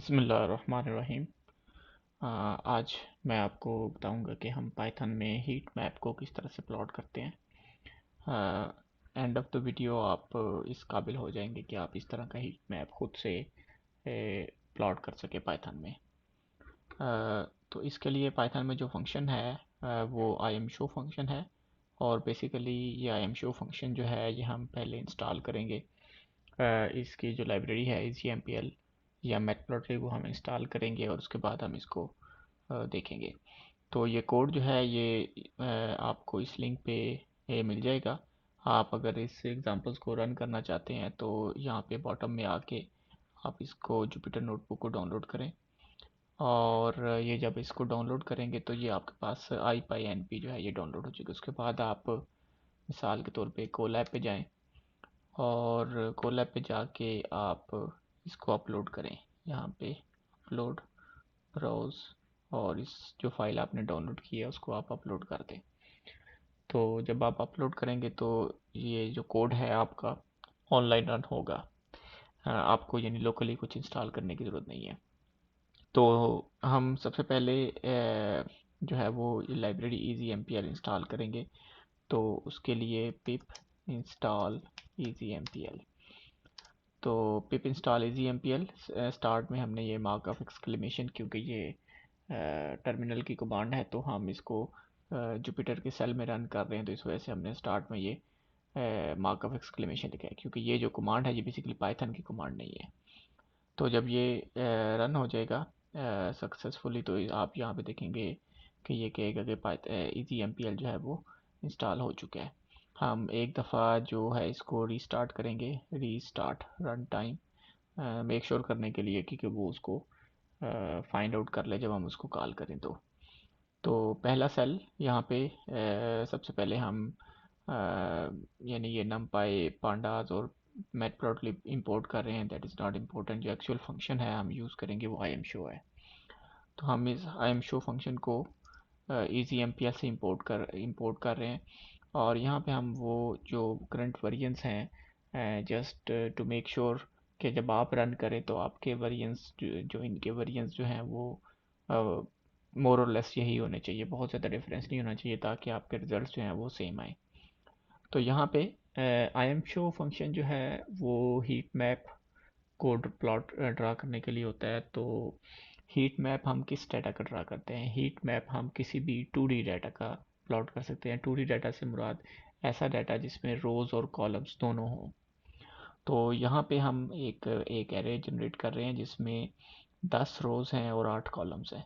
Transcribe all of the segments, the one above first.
बिस्मिल्लाहिर्रहमानिर्रहीम। आज मैं आपको बताऊंगा कि हम पाइथन में हीट मैप को किस तरह से प्लॉट करते हैं। एंड ऑफ द वीडियो आप इस काबिल हो जाएंगे कि आप इस तरह का हीट मैप खुद से प्लॉट कर सके पाइथन में। तो इसके लिए पाइथन में जो फंक्शन है वो IMShow फंक्शन है। और बेसिकली ये IMShow फंक्शन जो है ये हम पहले इंस्टॉल करेंगे। इसकी जो लाइब्रेरी है EasyMPL या मैटप्लॉटलिब वो हम इंस्टॉल करेंगे और उसके बाद हम इसको देखेंगे। तो ये कोड जो है ये आपको इस लिंक पे मिल जाएगा। आप अगर इस एग्जांपल्स को रन करना चाहते हैं तो यहाँ पे बॉटम में आके आप इसको जुपिटर नोटबुक को डाउनलोड करें। और ये जब इसको डाउनलोड करेंगे तो ये आपके पास IPyNP जो है ये डाउनलोड हो जाएगा। उसके बाद आप मिसाल के तौर पे कोलैब पे जाएं और कोलैब पे जाके आप इसको अपलोड करें। यहाँ पे अपलोड ब्राउज और इस जो फाइल आपने डाउनलोड की है उसको आप अपलोड कर दें। तो जब आप अपलोड करेंगे तो ये जो कोड है आपका ऑनलाइन रन होगा। आपको यानी लोकली कुछ इंस्टॉल करने की ज़रूरत नहीं है। तो हम सबसे पहले जो है वो लाइब्रेरी EasyMPL इंस्टॉल करेंगे। तो उसके लिए पिप इंस्टॉल EasyMPL। तो पिप इंस्टॉल EasyMPL स्टार्ट में हमने ये मार्क ऑफ एक्सक्लेमेशन, क्योंकि ये टर्मिनल की कमांड है तो हम इसको जुपिटर के सेल में रन कर रहे हैं, तो इस वजह से हमने स्टार्ट में ये मार्क ऑफ एक्सक्लेमेशन लिखा है, क्योंकि ये जो कमांड है ये बेसिकली पाइथन की कमांड नहीं है। तो जब ये रन हो जाएगा सक्सेसफुली तो आप यहाँ पे देखेंगे कि ये कहेगा कि EasyMPL जो है वो इंस्टॉल हो चुका है। हम एक दफ़ा जो है इसको रीस्टार्ट करेंगे, restart run time make sure करने के लिए कि वो उसको फाइंड आउट कर ले जब हम उसको कॉल करें। तो पहला सेल यहाँ पे सबसे पहले हम यानी ये numpy pandas और मैटप्लॉटलिब इंपोर्ट कर रहे हैं। That is not important. जो एक्चुअल फंक्शन है हम यूज़ करेंगे वो IMShow है। तो हम इस IMShow फंक्शन को EasyMPL से इंपोर्ट कर रहे हैं। और यहाँ पे हम वो जो करंट वर्जन्स हैं जस्ट टू मेक श्योर कि जब आप रन करें तो आपके वर्जन्स जो इनके वर्जन्स जो हैं वो मोर और लेस यही होने चाहिए, बहुत ज़्यादा डिफरेंस नहीं होना चाहिए ताकि आपके रिजल्ट्स जो हैं वो सेम आए। तो यहाँ पे IMShow फंक्शन जो है वो heat map code plot draw करने के लिए होता है। तो हीट मैप हम किस डाटा का ड्रा करते हैं? हीट मैप हम किसी भी 2D डाटा का प्लॉट कर सकते हैं। 2D डाटा से मुराद ऐसा डाटा जिसमें रोज़ और कॉलम्स दोनों हों। तो यहाँ पे हम एक एक एरे जनरेट कर रहे हैं जिसमें 10 रोज़ हैं और 8 कॉलम्स हैं।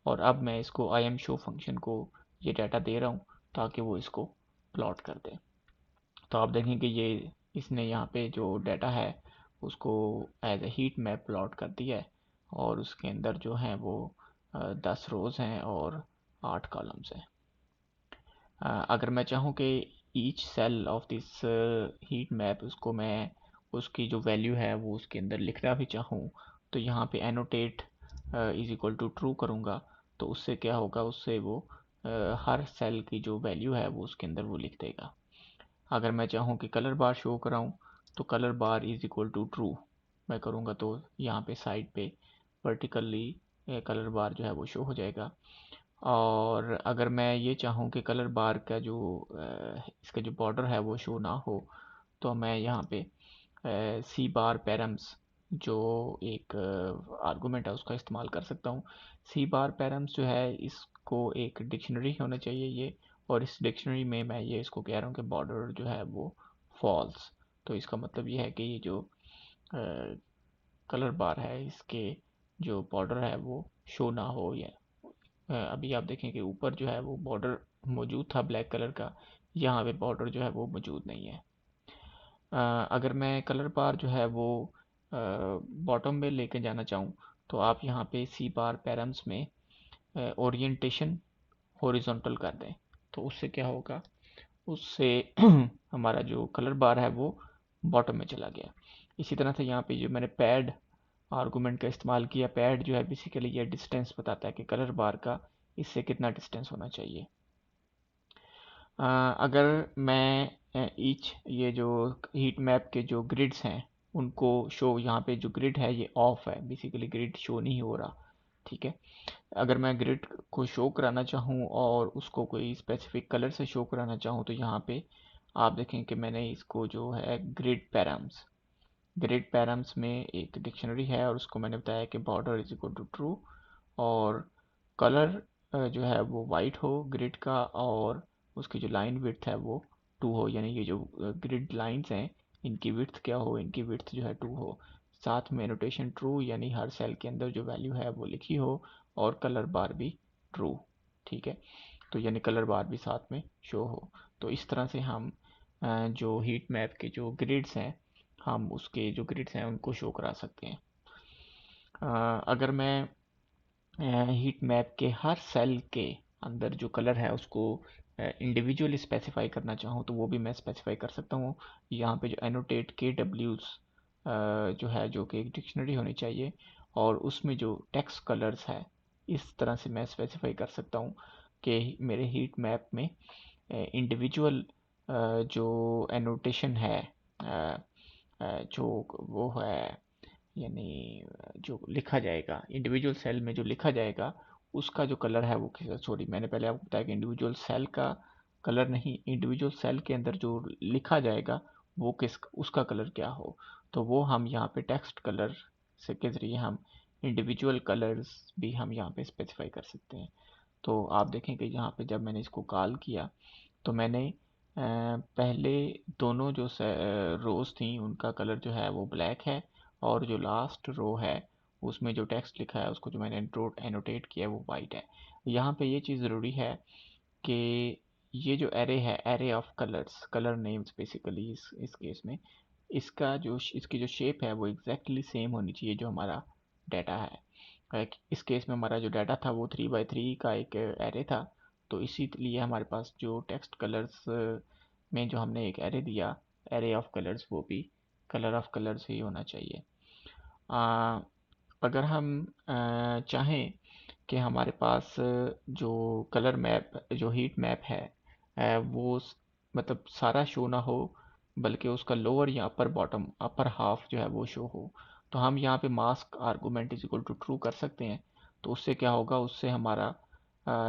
और अब मैं इसको IMShow फंक्शन को ये डाटा दे रहा हूँ ताकि वो इसको प्लॉट कर दे। तो आप देखें कि ये इसने यहाँ पे जो डाटा है उसको as a heat map plot कर दिया है। और उसके अंदर जो है वो 10 रोज़ हैं और 8 कॉलम्स हैं। अगर मैं चाहूँ कि each cell of this heat map उसको मैं उसकी जो वैल्यू है वो उसके अंदर लिखना भी चाहूँ तो यहाँ पे annotate is equal to true करूँगा। तो उससे क्या होगा, उससे वो हर सेल की जो वैल्यू है वो उसके अंदर वो लिख देगा। अगर मैं चाहूँ कि कलर बार शो कराऊँ तो colour bar is equal to true मैं करूँगा तो यहाँ पे साइड पे वर्टिकली कलर बार जो है वो शो हो जाएगा। और अगर मैं ये चाहूँ कि कलर बार का जो इसका जो बॉर्डर है वो शो ना हो तो मैं यहाँ पे सी बार पैरम्स जो एक आर्गुमेंट है उसका इस्तेमाल कर सकता हूँ। सी बार पैरम्स जो है इसको एक डिक्शनरी होना चाहिए ये। और इस डिक्शनरी में मैं ये इसको कह रहा हूँ कि बॉर्डर जो है वो फॉल्स। तो इसका मतलब ये है कि ये जो कलर बार है इसके जो बॉर्डर है वो शो ना हो। या अभी आप देखें कि ऊपर जो है वो बॉर्डर मौजूद था ब्लैक कलर का, यहाँ पे बॉर्डर जो है वो मौजूद नहीं है। अगर मैं कलर बार जो है वो बॉटम में लेके जाना चाहूँ तो आप यहाँ पे सी बार पैरम्स में ओरिएंटेशन हॉरिजॉन्टल कर दें। तो उससे क्या होगा, उससे हमारा जो कलर बार है वो बॉटम में चला गया। इसी तरह से यहाँ पे जो मैंने पैड आर्गुमेंट का इस्तेमाल किया, पैड जो है बेसिकली ये डिस्टेंस बताता है कि कलर बार का इससे कितना डिस्टेंस होना चाहिए। अगर मैं ईच ये जो हीट मैप के जो ग्रिड्स हैं उनको शो, यहाँ पे जो ग्रिड है ये ऑफ है, बेसिकली ग्रिड शो नहीं हो रहा। ठीक है, अगर मैं ग्रिड को शो कराना चाहूँ और उसको कोई स्पेसिफिक कलर से शो कराना चाहूँ तो यहाँ पे आप देखें कि मैंने इसको जो है ग्रिड पैरम्स में एक डिक्शनरी है और उसको मैंने बताया कि border is equal to true और कलर जो है वो वाइट हो ग्रिड का, और उसकी जो लाइन विड्थ है वो 2 हो, यानी ये जो ग्रिड लाइंस हैं इनकी विड्थ क्या हो, इनकी विड्थ जो है 2 हो। साथ में नोटेशन ट्रू, यानी हर सेल के अंदर जो वैल्यू है वो लिखी हो, और कलर बार भी ट्रू। ठीक है, तो यानी कलर बार भी साथ में शो हो। तो इस तरह से हम जो हीट मैप के जो ग्रिड्स हैं, हम उसके जो ग्रिड्स हैं उनको शो करा सकते हैं। अगर मैं हीट मैप के हर सेल के अंदर जो कलर है उसको इंडिविजुअली स्पेसिफाई करना चाहूँ तो वो भी मैं स्पेसिफाई कर सकता हूँ। यहाँ पे जो एनोटेट के डब्ल्यूज जो है, जो कि एक डिक्शनरी होनी चाहिए, और उसमें जो टेक्स्ट कलर्स है इस तरह से मैं स्पेसिफाई कर सकता हूँ कि मेरे हीट मैप में इंडिविजुअल जो एनोटेशन है, जो वो है, यानी जो लिखा जाएगा इंडिविजुअल सेल में, जो लिखा जाएगा उसका जो कलर है वो, सॉरी मैंने पहले आपको बताया कि इंडिविजुअल सेल का कलर नहीं, इंडिविजुअल सेल के अंदर जो लिखा जाएगा वो किस, उसका कलर क्या हो। तो वो हम यहाँ पे टेक्स्ट कलर से के ज़रिए हम इंडिविजुअल कलर्स भी हम यहाँ पे स्पेसिफाई कर सकते हैं। तो आप देखें कि यहाँ पे जब मैंने इसको कॉल किया तो मैंने पहले दोनों जो रोज़ थी उनका कलर जो है वो ब्लैक है, और जो लास्ट रो है उसमें जो टेक्स्ट लिखा है उसको जो मैंने एनोटेट किया है वो वाइट है। यहाँ पे ये चीज़ ज़रूरी है कि ये जो एरे है, array of colours, colour names basically इस केस में, इसका जो इसकी जो शेप है वो एग्जैक्टली सेम होनी चाहिए जो हमारा डाटा है। इस केस में हमारा जो डाटा था वो 3x3 का एक एरे था, तो इसीलिए हमारे पास जो टेक्स्ट कलर्स में जो हमने एक एरे दिया, एरे ऑफ कलर्स, वो भी कलर ऑफ कलर्स ही होना चाहिए। आ, अगर हम चाहें कि हमारे पास जो कलर मैप, जो हीट मैप है वो मतलब सारा शो ना हो, बल्कि उसका लोअर या अपर बॉटम, अपर हाफ जो है वो शो हो, तो हम यहाँ पे mask argument is equal to true कर सकते हैं। तो उससे क्या होगा, उससे हमारा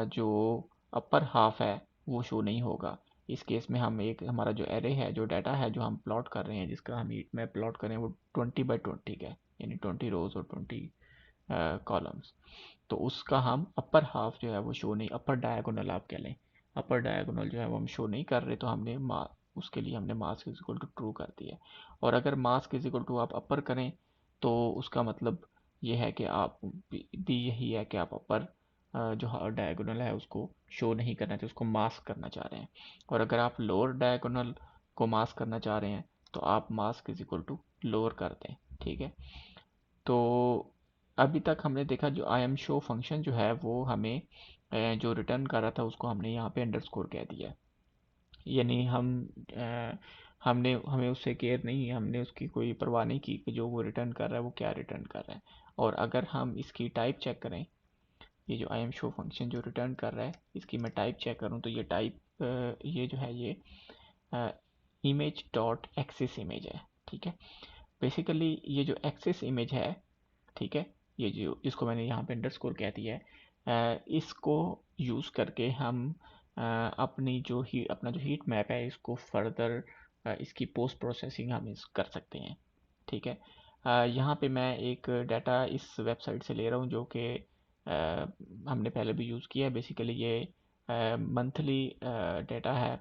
जो अपर हाफ है वो शो नहीं होगा। इस केस में हम एक, हमारा जो एरे है, जो डाटा है जो हम प्लॉट कर रहे हैं, जिसका हम हीट मैप प्लॉट कर रहे हैं, वो 20x20 का है, यानी 20 रोज और 20 कॉलम्स। तो उसका हम अपर हाफ जो है वो शो नहीं, अपर डायगोनल आप कह लें, अपर डायगोनल जो है वो हम शो नहीं कर रहे, तो हमने उसके लिए हमने mask is equal to true कर दिया। और अगर मास्क इज इक्वल टू आप अपर करें तो उसका मतलब ये है कि आप भी यही है कि आप अपर जो डायगोनल है उसको शो नहीं करना चाहिए, उसको मास्क करना चाह रहे हैं। और अगर आप लोअर डायगोनल को मास्क करना चाह रहे हैं तो आप mask is equal to lower कर दें। ठीक है, तो अभी तक हमने देखा जो आई एम शो फंक्शन जो है वो हमें जो रिटर्न कर रहा था उसको हमने यहाँ पे अंडरस्कोर कह दिया, यानी हमने, हमें उससे केयर नहीं है, हमने उसकी कोई परवाह नहीं की कि जो वो रिटर्न कर रहा है वो क्या रिटर्न कर रहा है। और अगर हम इसकी टाइप चेक करें, ये जो आई एम शो फंक्शन जो रिटर्न कर रहा है इसकी मैं टाइप चेक करूँ तो ये टाइप, ये जो है ये इमेज डॉट एक्सिस इमेज है। ठीक है, बेसिकली ये जो एक्सिस इमेज है, ठीक है, ये जो इसको मैंने यहाँ पे अंडरस्कोर कह दिया है, इसको यूज़ करके हम अपनी जो ही अपना जो हीट मैप है इसको फर्दर इसकी पोस्ट प्रोसेसिंग हम कर सकते हैं। ठीक है, यहाँ पे मैं एक डाटा इस वेबसाइट से ले रहा हूँ जो कि हमने पहले भी यूज़ किया है। बेसिकली ये मंथली डाटा है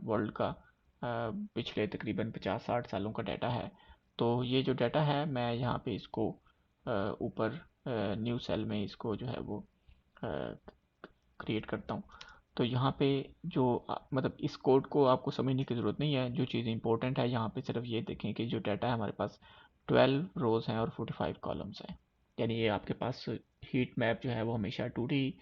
वर्ल्ड का, पिछले तकरीबन 50-60 सालों का डाटा है। तो ये जो डाटा है मैं यहाँ पे इसको ऊपर न्यू सेल में इसको जो है वो क्रिएट करता हूँ। तो यहाँ पे जो मतलब इस कोड को आपको समझने की ज़रूरत नहीं है, जो चीज़ इंपॉर्टेंट है यहाँ पे सिर्फ ये देखें कि जो डाटा है हमारे पास 12 रोज़ हैं और 45 कॉलम्स हैं, यानी ये आपके पास हीट मैप जो है वो हमेशा 2D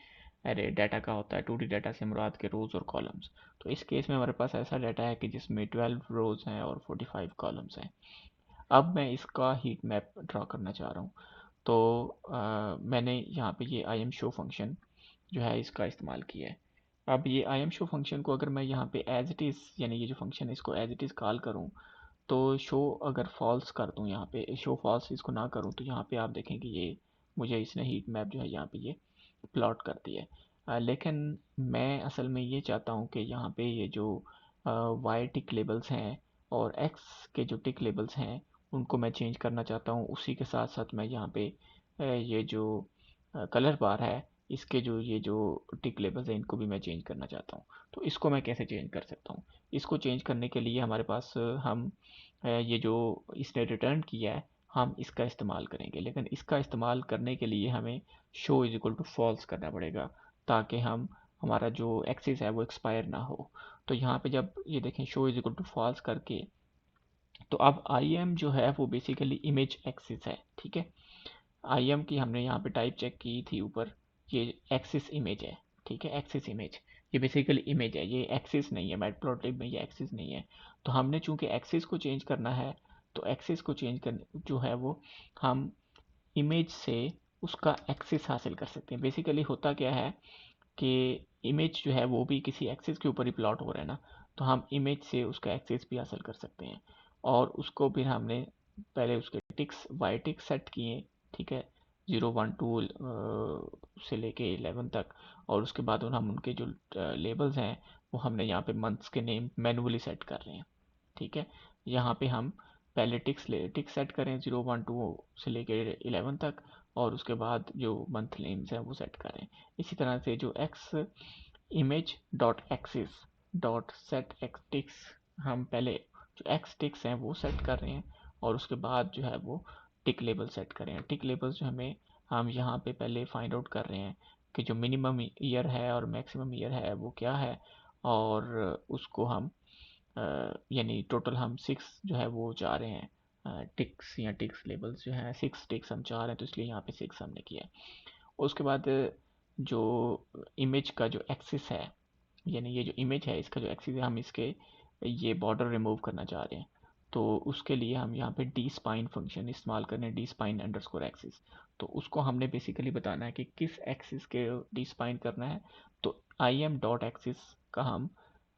अरे डाटा का होता है। 2D डाटा से मुराद के रोज़ और कॉलम्स, तो इस केस में हमारे पास ऐसा डाटा है कि जिसमें 12 रोज़ हैं और 45 कॉलम्स हैं। अब मैं इसका हीट मैप ड्रा करना चाह रहा हूँ, तो मैंने यहाँ पे ये आई एम शो फंक्शन जो है इसका इस्तेमाल किया है। अब ये आई एम शो फंक्शन को अगर मैं यहाँ पे एज इट इज़, यानी ये जो फंक्शन है इसको एज इट इज़ कॉल करूँ तो शो अगर फॉल्स कर दूं, यहाँ पे शो फॉल्स इसको ना करूं, तो यहाँ पे आप देखें कि ये मुझे इसने हीट मैप जो है यहाँ पे ये प्लॉट कर दिया है। लेकिन मैं असल में ये चाहता हूँ कि यहाँ पे ये जो वाई टिक लेबल्स हैं और एक्स के जो टिक लेबल्स हैं उनको मैं चेंज करना चाहता हूँ। उसी के साथ साथ मैं यहाँ पे ये जो कलर बार है इसके जो ये जो टिक लेबल्स हैं इनको भी मैं चेंज करना चाहता हूँ। तो इसको मैं कैसे चेंज कर सकता हूँ? इसको चेंज करने के लिए हमारे पास हम ये जो इसने रिटर्न किया है हम इसका इस्तेमाल करेंगे, लेकिन इसका इस्तेमाल करने के लिए हमें show is equal to false करना पड़ेगा, ताकि हम हमारा जो एक्सिस है वो एक्सपायर ना हो। तो यहाँ पे जब ये देखें show is equal to false करके, तो अब आई एम जो है वो बेसिकली इमेज एक्सिस है, ठीक है। आई एम की हमने यहाँ पे टाइप चेक की थी ऊपर, ये एक्सिस इमेज है, ठीक है, एक्सिस इमेज। ये बेसिकली इमेज है, ये एक्सिस नहीं है, मैटप्लॉटलिब में ये एक्सिस नहीं है। तो हमने चूंकि एक्सिस को चेंज करना है, तो एक्सिस को चेंज कर जो है वो हम इमेज से उसका एक्सिस हासिल कर सकते हैं। बेसिकली होता क्या है कि इमेज जो है वो भी किसी एक्सिस के ऊपर ही प्लॉट हो रहा है ना, तो हम इमेज से उसका एक्सिस भी हासिल कर सकते हैं। और उसको फिर हमने पहले उसके टिक्स वाई टिक सेट किए, ठीक है, 0 1 2 से लेके 11 तक। और उसके बाद हम उनके जो लेबल्स हैं वो हमने यहाँ पे मंथ्स के नेम मैनुअली सेट कर रहे हैं, ठीक है। यहाँ पे हम पहले टिक सेट करें 0 1 2 से लेके 11 तक, और उसके बाद जो मंथ नेम्स हैं वो सेट करें। इसी तरह से जो x image dot axis dot set x ticks, हम पहले जो एक्स टिक्स हैं वो सेट कर रहे हैं, और उसके बाद जो है वो टिक लेबल सेट करें। टिक लेबल्स जो हमें हम यहाँ पे पहले फाइंड आउट कर रहे हैं कि जो मिनिमम ईयर है और मैक्सिमम ईयर है वो क्या है, और उसको हम यानी टोटल हम 6 जो है वो चाह रहे हैं टिक्स या टिक्स लेबल्स जो हैं 6 टिक्स हम चाह रहे हैं, तो इसलिए यहाँ पे 6 हमने किया है। उसके बाद जो इमेज का जो एक्सिस है, यानी ये जो इमेज है इसका जो एक्सिस है, हम इसके ये बॉर्डर रिमूव करना चाह रहे हैं। तो उसके लिए हम यहाँ पे डी स्पाइन फंक्शन इस्तेमाल कर रहे हैं, डी स्पाइन अंडरस्कोर एक्सिस। तो उसको हमने बेसिकली बताना है कि किस एक्सिस के डी स्पाइन करना है। तो आई एम डॉट एक्सिस का हम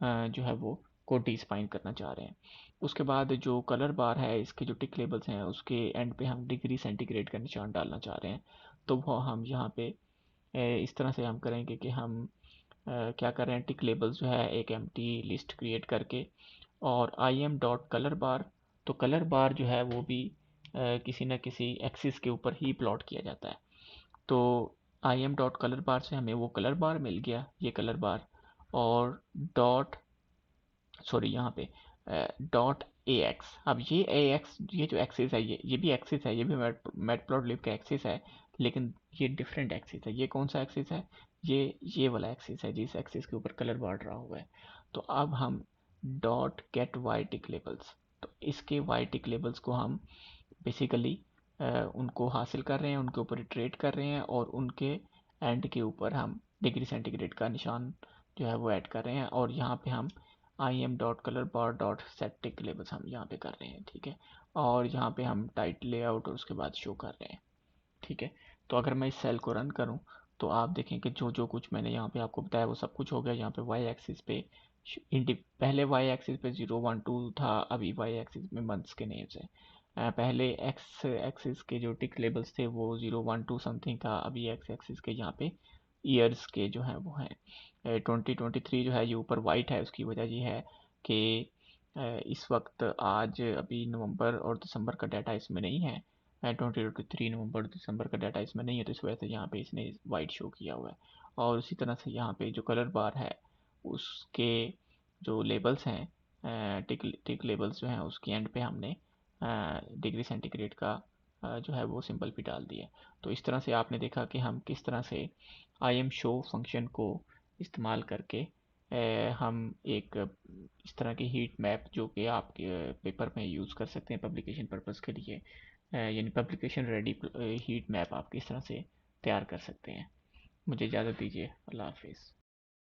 जो है वो को डी स्पाइन करना चाह रहे हैं। उसके बाद जो कलर बार है इसके जो टिक लेबल्स हैं उसके एंड पे हम डिग्री सेंटीग्रेड का निशान डालना चाह रहे हैं। तो वो हम यहाँ पे इस तरह से हम करेंगे कि हम क्या कर रहे हैं, टिक लेबल्स जो है एक एम्प्टी लिस्ट क्रिएट करके, और आई एम डॉट कलर बार, तो कलर बार जो है वो भी किसी न किसी एक्सिस के ऊपर ही प्लॉट किया जाता है। तो आई एम डॉट कलर बार से हमें वो कलर बार मिल गया, ये कलर बार, और डॉट सॉरी यहाँ पे डॉट ए एक्स। अब ये ए एक्स, ये जो एक्सिस है ये भी एक्सिस है, ये भी मैटप्लॉटलिब का एक्सिस है, लेकिन ये डिफरेंट एक्सिस है। ये कौन सा एक्सिस है? ये वाला एक्सिस है जिस एक्सिस के ऊपर कलर बार ड्रा हुआ है। तो अब हम डॉट गेट वाई टिक लेबल्स, तो इसके वाई टिक लेबल्स को हम बेसिकली उनको हासिल कर रहे हैं, उनके ऊपर इटरेट कर रहे हैं, और उनके एंड के ऊपर हम डिग्री सेंटीग्रेड का निशान जो है वो ऐड कर रहे हैं। और यहाँ पे हम I am dot colour bar dot set tick labels हम यहाँ पे कर रहे हैं, ठीक है। और यहाँ पे हम टाइट लेआउट और उसके बाद शो कर रहे हैं, ठीक है। तो अगर मैं इस सेल को रन करूँ तो आप देखें कि जो जो कुछ मैंने यहाँ पे आपको बताया वो सब कुछ हो गया। यहाँ पे वाई एक्सिस पे पहले वाई एक्सिस पे 0 1 2 था, अभी वाई एक्सिस में मंथ्स के नेम्स है। पहले एक्स एक्सिस के जो टिक लेबल्स थे वो 0 1 2 समथिंग था, अभी एक्स एक्सिस के यहाँ पे ईयर्स के जो हैं वो हैं 2023 जो है ये ऊपर वाइट है। उसकी वजह ये है कि इस वक्त आज अभी नवंबर और दिसंबर का डाटा इसमें नहीं है, 2023 नवंबर दिसंबर का डाटा इसमें नहीं है, तो इस वजह से यहाँ पे इसने वाइट शो किया हुआ है। और उसी तरह से यहाँ पे जो कलर बार है उसके जो लेबल्स हैं टिक लेबल्स जो हैं उसके एंड पे हमने डिग्री सेंटीग्रेड का जो है वो सिंबल भी डाल दिया। तो इस तरह से आपने देखा कि हम किस तरह से आई एम शो फंक्शन को इस्तेमाल करके हम एक इस तरह की हीट मैप जो कि आपके पेपर में यूज़ कर सकते हैं पब्लिकेशन पर्पज़ के लिए, यानी पब्लिकेशन रेडी हीट मैप आप किस तरह से तैयार कर सकते हैं। मुझे इजाज़त दीजिए, अल्लाह हाफिज़।